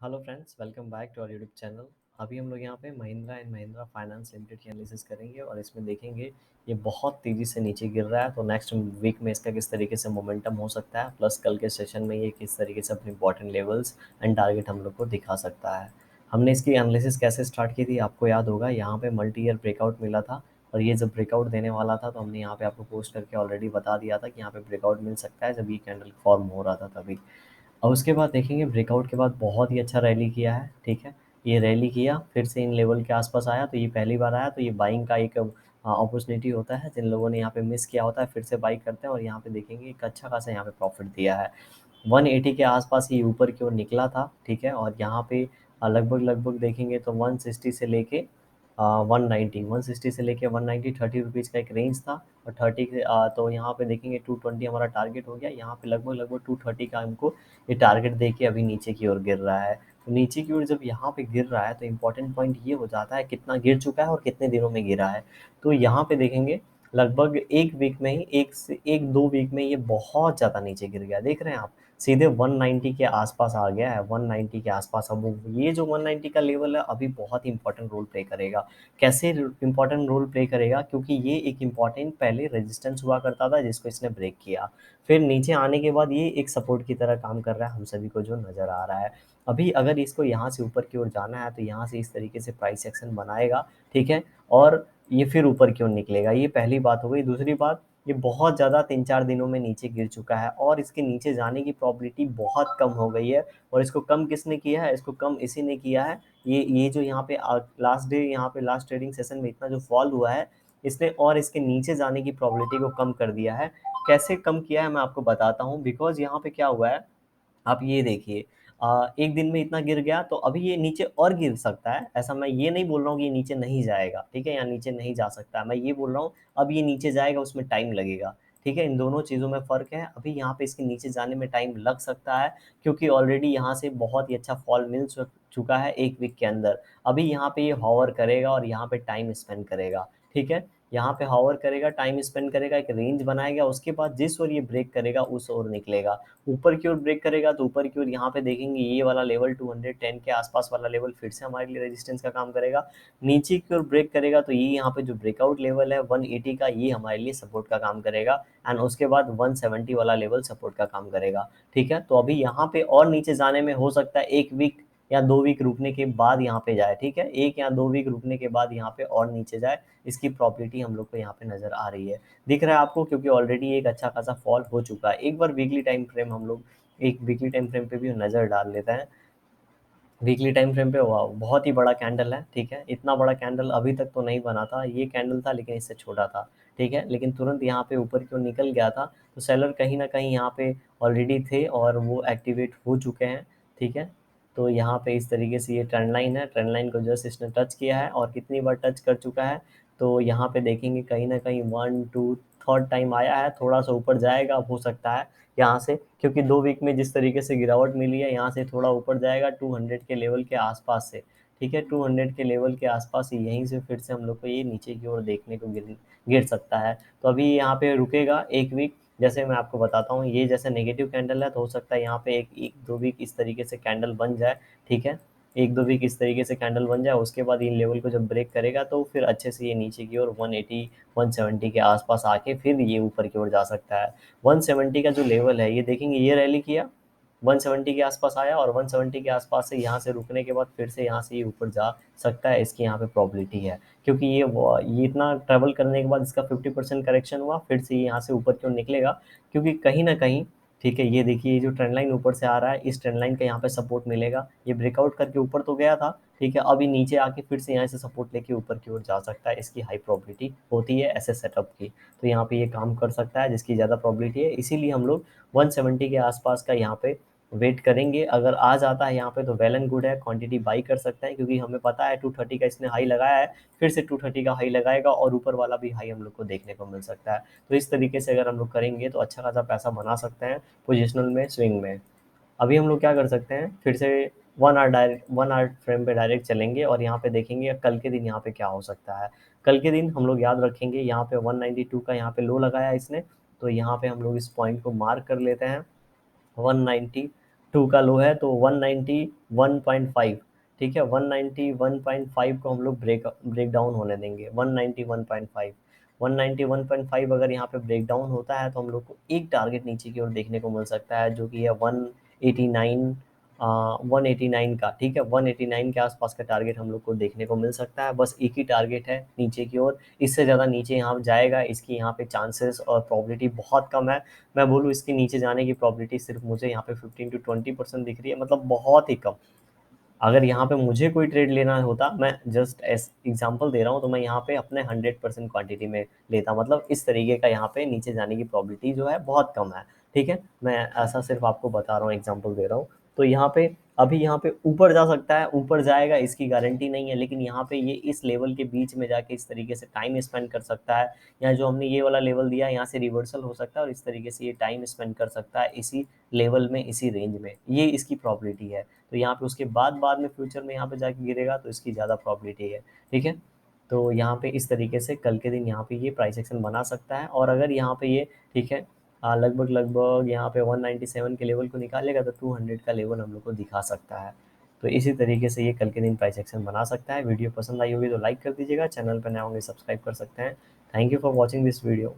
Hello friends, welcome back to our YouTube channel. अभी हम लोग यहाँ पे Mahindra and Mahindra finance limited की एनालिसिस करेंगे और इसमें देखेंगे ये बहुत तेज़ी से नीचे गिर रहा है, तो नेक्स्ट वीक में इसका किस तरीके से मोमेंटम हो सकता है, प्लस कल के सेशन में ये किस तरीके से अपने इंपॉर्टेंट लेवल्स एंड टारगेट हम लोग को दिखा सकता है। हमने इसकी एनालिसिस कैसे स्टार्ट की थी आपको याद होगा, यहाँ पे मल्टी ईयर ब्रेकआउट मिला था और ये जब ब्रेकआउट देने वाला था तो हमने यहाँ पे आपको पोस्ट करके ऑलरेडी बता दिया था कि यहाँ पे ब्रेकआउट मिल सकता है जब ये कैंडल फॉर्म हो रहा था तभी। और उसके बाद देखेंगे ब्रेकआउट के बाद बहुत ही अच्छा रैली किया है, ठीक है। ये रैली किया, फिर से इन लेवल के आसपास आया, तो ये पहली बार आया, तो ये बाइंग का एक अपॉर्चुनिटी होता है। जिन लोगों ने यहाँ पे मिस किया होता है फिर से बाई करते हैं और यहाँ पे देखेंगे एक अच्छा खासा यहाँ पे प्रॉफिट दिया है। 180 के आसपास ये ऊपर की ओर निकला था, ठीक है। और यहाँ पे लगभग लगभग देखेंगे तो 160 से लेके 190, 160 से लेके 190, 30 रुपीज़ का एक रेंज था। और 30 के तो यहाँ पे देखेंगे 220 हमारा टारगेट हो गया। यहाँ पे लगभग लगभग 230 का हमको ये टारगेट दे के अभी नीचे की ओर गिर रहा है। तो नीचे की ओर जब यहाँ पे गिर रहा है तो इम्पोर्टेंट पॉइंट ये हो जाता है कितना गिर चुका है और कितने दिनों में गिरा है। तो यहाँ पे देखेंगे लगभग एक वीक में ही, एक से एक दो वीक में ये बहुत ज़्यादा नीचे गिर गया, देख रहे हैं आप। सीधे 190 के आसपास आ गया है, 190 के आसपास। अब ये जो 190 का लेवल है अभी बहुत ही इंपॉर्टेंट रोल प्ले करेगा। कैसे इंपॉर्टेंट रोल प्ले करेगा, क्योंकि ये एक इम्पॉर्टेंट पहले रेजिस्टेंस हुआ करता था जिसको इसने ब्रेक किया, फिर नीचे आने के बाद ये एक सपोर्ट की तरह काम कर रहा है हम सभी को जो नज़र आ रहा है। अभी अगर इसको यहाँ से ऊपर की ओर जाना है तो यहाँ से इस तरीके से प्राइस एक्शन बनाएगा, ठीक है। और ये फिर ऊपर की ओर निकलेगा, ये पहली बात हो गई। दूसरी बात, ये बहुत ज़्यादा 3-4 दिनों में नीचे गिर चुका है और इसके नीचे जाने की प्रोबेबिलिटी बहुत कम हो गई है। और इसको कम किसने किया है, इसको कम इसी ने किया है, ये जो यहाँ पे लास्ट डे, यहाँ पे लास्ट ट्रेडिंग सेशन में इतना जो फॉल हुआ है इसने और इसके नीचे जाने की प्रोबेबिलिटी को कम कर दिया है। कैसे कम किया है मैं आपको बताता हूँ। बिकॉज यहाँ पे क्या हुआ है, आप ये देखिए, एक दिन में इतना गिर गया तो अभी ये नीचे और गिर सकता है। ऐसा मैं ये नहीं बोल रहा हूँ कि ये नीचे नहीं जाएगा, ठीक है, या नीचे नहीं जा सकता। मैं ये बोल रहा हूँ अब ये नीचे जाएगा, उसमें टाइम लगेगा, ठीक है। इन दोनों चीज़ों में फ़र्क है। अभी यहाँ पे इसके नीचे जाने में टाइम लग सकता है क्योंकि ऑलरेडी यहाँ से बहुत ही अच्छा फॉल मिल चुका है एक वीक के अंदर। अभी यहाँ पे ये हॉवर करेगा और यहाँ पे टाइम स्पेंड करेगा, ठीक है। यहाँ पे हॉवर करेगा, टाइम स्पेंड करेगा, एक रेंज बनाएगा, उसके बाद जिस ओर ये ब्रेक करेगा उस ओर निकलेगा। ऊपर की ओर ब्रेक करेगा तो ऊपर की ओर यहाँ पे देखेंगे ये वाला लेवल 210 के आसपास वाला लेवल फिर से हमारे लिए रेजिस्टेंस का काम करेगा। नीचे की ओर ब्रेक करेगा तो ये यहाँ पे जो ब्रेकआउट लेवल है 180 का, ये हमारे लिए सपोर्ट का काम करेगा। एंड उसके बाद 170 वाला लेवल सपोर्ट का काम करेगा, ठीक है। तो अभी यहाँ पे और नीचे जाने में हो सकता है एक वीक या 2 वीक रुकने के बाद यहाँ पे जाए, ठीक है। 1 या 2 वीक रुकने के बाद यहाँ पे और नीचे जाए, इसकी प्रॉबिलिटी हम लोग को यहाँ पे नजर आ रही है। दिख रहा है आपको, क्योंकि ऑलरेडी एक अच्छा खासा फॉल हो चुका है। एक बार वीकली टाइम फ्रेम हम लोग एक वीकली टाइम फ्रेम पे भी नज़र डाल लेते हैं। वीकली टाइम फ्रेम पे वाह बहुत ही बड़ा कैंडल है, ठीक है। इतना बड़ा कैंडल अभी तक तो नहीं बना था, ये कैंडल था लेकिन इससे छोटा था, ठीक है। लेकिन तुरंत यहाँ पे ऊपर की ओर निकल गया था, तो सेलर कहीं ना कहीं यहाँ पे ऑलरेडी थे और वो एक्टिवेट हो चुके हैं, ठीक है। तो यहाँ पे इस तरीके से ये ट्रेंड लाइन है, ट्रेंड लाइन को जस्ट इसने टच किया है और कितनी बार टच कर चुका है, तो यहाँ पे देखेंगे कहीं ना कहीं 1 2 थर्ड टाइम आया है। थोड़ा सा ऊपर जाएगा हो सकता है यहाँ से, क्योंकि 2 वीक में जिस तरीके से गिरावट मिली है, यहाँ से थोड़ा ऊपर जाएगा 200 के लेवल के आसपास से, ठीक है। 200 के लेवल के आसपास यहीं से फिर से हम लोग को ये नीचे की ओर देखने को गिर सकता है। तो अभी यहाँ पे रुकेगा एक वीक। जैसे मैं आपको बताता हूँ, ये जैसे नेगेटिव कैंडल है तो हो सकता है यहाँ पे एक दो वीक इस तरीके से कैंडल बन जाए, ठीक है। 1 2 वीक इस तरीके से कैंडल बन जाए, उसके बाद इन लेवल को जब ब्रेक करेगा तो फिर अच्छे से ये नीचे की ओर 180 170 के आसपास आके फिर ये ऊपर की ओर जा सकता है। 170 का जो लेवल है ये देखेंगे, ये रैली किया, 170 के आसपास आया और 170 के आसपास से यहाँ से रुकने के बाद फिर से यहाँ से ये ऊपर जा सकता है, इसकी यहाँ पे प्रोबेबिलिटी है। क्योंकि ये इतना ट्रैवल करने के बाद इसका 50% करेक्शन हुआ, फिर से ये यहाँ से ऊपर क्यों निकलेगा, क्योंकि कहीं ना कहीं, ठीक है। ये देखिए, ये जो ट्रेंड लाइन ऊपर से आ रहा है, इस ट्रेंड लाइन का यहाँ पे सपोर्ट मिलेगा। ये ब्रेकआउट करके ऊपर तो गया था, ठीक है। अभी नीचे आके फिर से यहाँ से सपोर्ट लेके ऊपर की ओर जा सकता है, इसकी हाई प्रोबेबिलिटी होती है ऐसे सेटअप की। तो यहाँ पे ये काम कर सकता है जिसकी ज़्यादा प्रोबेबिलिटी है, इसीलिए हम लोग 170 के आसपास का यहाँ पे वेट करेंगे। अगर आ जाता है यहाँ पे तो वेल एंड गुड है, क्वांटिटी बाई कर सकते हैं, क्योंकि हमें पता है 230 का इसने हाई लगाया है, फिर से 230 का हाई लगाएगा और ऊपर वाला भी हाई हम लोग को देखने को मिल सकता है। तो इस तरीके से अगर हम लोग करेंगे तो अच्छा खासा पैसा बना सकते हैं पोजिशनल में, स्विंग में। अभी हम लोग क्या कर सकते हैं, फिर से 1 आवर फ्रेम पे डायरेक्ट चलेंगे और यहाँ पे देखेंगे कल के दिन यहाँ पे क्या हो सकता है। कल के दिन हम लोग याद रखेंगे, यहाँ पे 192 का यहाँ पे लो लगाया इसने, तो यहाँ पे हम लोग इस पॉइंट को मार्क कर लेते हैं। 190 टू का लो है तो 191.5, ठीक है, 191.5 को हम लोग ब्रेक डाउन होने देंगे। 191.5, 191.5 अगर यहाँ पे ब्रेक डाउन होता है तो हम लोग को एक टारगेट नीचे की ओर देखने को मिल सकता है, जो कि है 189, 189 का, ठीक है, 189 के आसपास का टारगेट हम लोग को देखने को मिल सकता है। बस एक ही टारगेट है नीचे की ओर, इससे ज़्यादा नीचे यहाँ जाएगा इसकी यहाँ पे चांसेस और प्रोबेबिलिटी बहुत कम है। मैं बोलूँ इसके नीचे जाने की प्रोबेबिलिटी सिर्फ मुझे यहाँ पे 15 to 20% दिख रही है, मतलब बहुत ही कम। अगर यहाँ पे मुझे कोई ट्रेड लेना होता, मैं जस्ट एस एग्जांपल दे रहा हूँ, तो मैं यहाँ पे अपने 100% क्वांटिटी में लेता, मतलब इस तरीके का यहाँ पे नीचे जाने की प्रोबेबिलिटी जो है बहुत कम है, ठीक है। मैं ऐसा सिर्फ आपको बता रहा हूँ, एग्जांपल दे रहा हूँ। तो यहाँ पे अभी यहाँ पे ऊपर जा सकता है, ऊपर जाएगा इसकी गारंटी नहीं है, लेकिन यहाँ पे ये इस लेवल के बीच में जाके इस तरीके से टाइम स्पेंड कर सकता है, या जो हमने ये वाला लेवल दिया है यहाँ से रिवर्सल हो सकता है और इस तरीके से ये टाइम स्पेंड कर सकता है इसी लेवल में, इसी रेंज में, ये इसकी प्रॉबिलिटी है। तो यहाँ पे उसके बाद में फ्यूचर में यहाँ पे जाके गिरेगा तो इसकी ज़्यादा प्रॉबिलिटी है, ठीक है। तो यहाँ पे इस तरीके से कल के दिन यहाँ पे ये प्राइस एक्शन बना सकता है, और अगर यहाँ पे ये, ठीक है, लगभग लगभग यहाँ पे 197 के लेवल को निकालेगा तो 200 का लेवल हम लोग को दिखा सकता है। तो इसी तरीके से ये कल के दिन प्राइस एक्शन बना सकता है। वीडियो पसंद आई होगी तो लाइक कर दीजिएगा, चैनल पर नए होंगे सब्सक्राइब कर सकते हैं। Thank you for watching this video.